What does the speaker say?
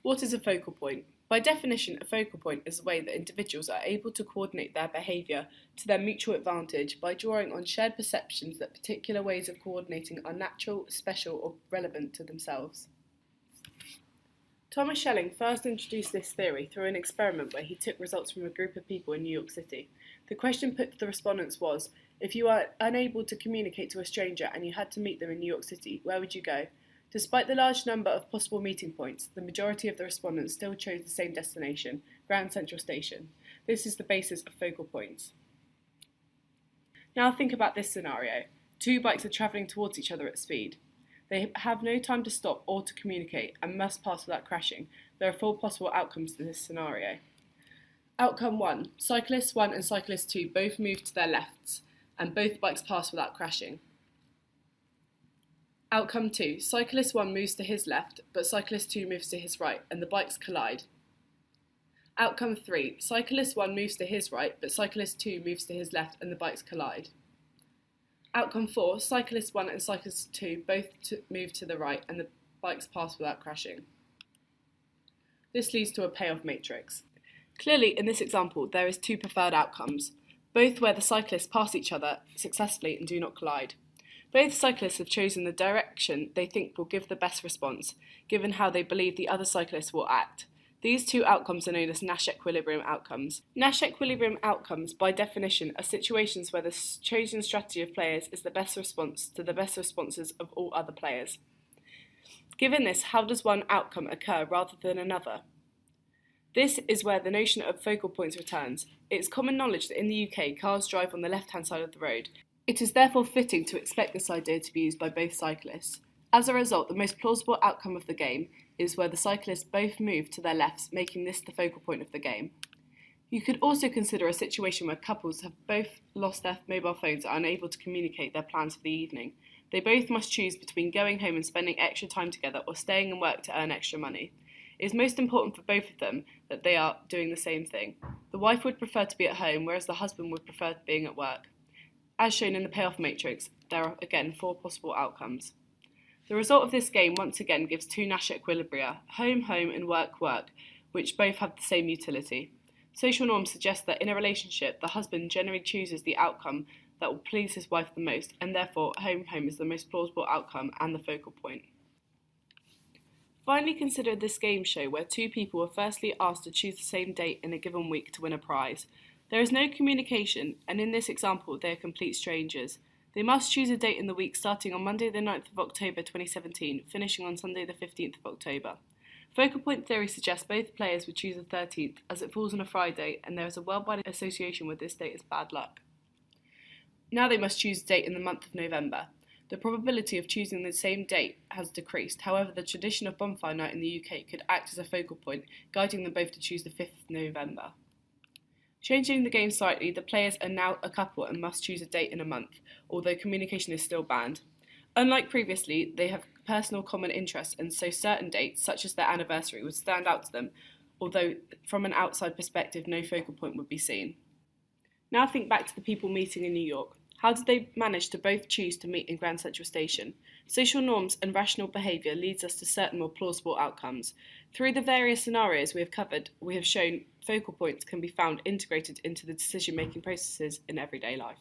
What is a focal point? By definition, a focal point is a way that individuals are able to coordinate their behaviour to their mutual advantage by drawing on shared perceptions that particular ways of coordinating are natural, special, or relevant to themselves. Thomas Schelling first introduced this theory through an experiment where he took results from a group of people in New York City. The question put to the respondents was, if you are unable to communicate to a stranger and you had to meet them in New York City, where would you go? Despite the large number of possible meeting points, the majority of the respondents still chose the same destination, Grand Central Station. This is the basis of focal points. Now think about this scenario. Two bikes are travelling towards each other at speed. They have no time to stop or to communicate and must pass without crashing. There are four possible outcomes to this scenario. Outcome 1. Cyclist 1 and Cyclist 2 both move to their lefts and both bikes pass without crashing. Outcome 2. Cyclist 1 moves to his left, but Cyclist 2 moves to his right, and the bikes collide. Outcome 3. Cyclist 1 moves to his right, but Cyclist 2 moves to his left, and the bikes collide. Outcome 4. Cyclist 1 and Cyclist 2 both move to the right, and the bikes pass without crashing. This leads to a payoff matrix. Clearly, in this example, there is two preferred outcomes, both where the cyclists pass each other successfully and do not collide. Both cyclists have chosen the direction they think will give the best response, given how they believe the other cyclists will act. These two outcomes are known as Nash equilibrium outcomes. Nash equilibrium outcomes, by definition, are situations where the chosen strategy of players is the best response to the best responses of all other players. Given this, how does one outcome occur rather than another? This is where the notion of focal points returns. It is common knowledge that in the UK, cars drive on the left-hand side of the road. It is therefore fitting to expect this idea to be used by both cyclists. As a result, the most plausible outcome of the game is where the cyclists both move to their lefts, making this the focal point of the game. You could also consider a situation where couples have both lost their mobile phones and are unable to communicate their plans for the evening. They both must choose between going home and spending extra time together or staying and work to earn extra money. It is most important for both of them that they are doing the same thing. The wife would prefer to be at home, whereas the husband would prefer being at work. As shown in the payoff matrix, there are again four possible outcomes. The result of this game once again gives two Nash equilibria, home, home and work, work, which both have the same utility. Social norms suggest that in a relationship, the husband generally chooses the outcome that will please his wife the most, and therefore home, home is the most plausible outcome and the focal point. Finally, consider this game show where two people are firstly asked to choose the same date in a given week to win a prize. There is no communication, and in this example, they are complete strangers. They must choose a date in the week starting on Monday the 9th of October 2017, finishing on Sunday the 15th of October. Focal point theory suggests both players would choose the 13th, as it falls on a Friday, and there is a worldwide association with this date as bad luck. Now they must choose a date in the month of November. The probability of choosing the same date has decreased. However, the tradition of bonfire night in the UK could act as a focal point, guiding them both to choose the 5th of November. Changing the game slightly, the players are now a couple and must choose a date in a month, although communication is still banned. Unlike previously, they have personal common interests, and so certain dates, such as their anniversary, would stand out to them, although from an outside perspective no focal point would be seen. Now think back to the people meeting in New York. How did they manage to both choose to meet in Grand Central Station? Social norms and rational behaviour leads us to certain more plausible outcomes. Through the various scenarios we have covered, we have shown focal points can be found integrated into the decision-making processes in everyday life.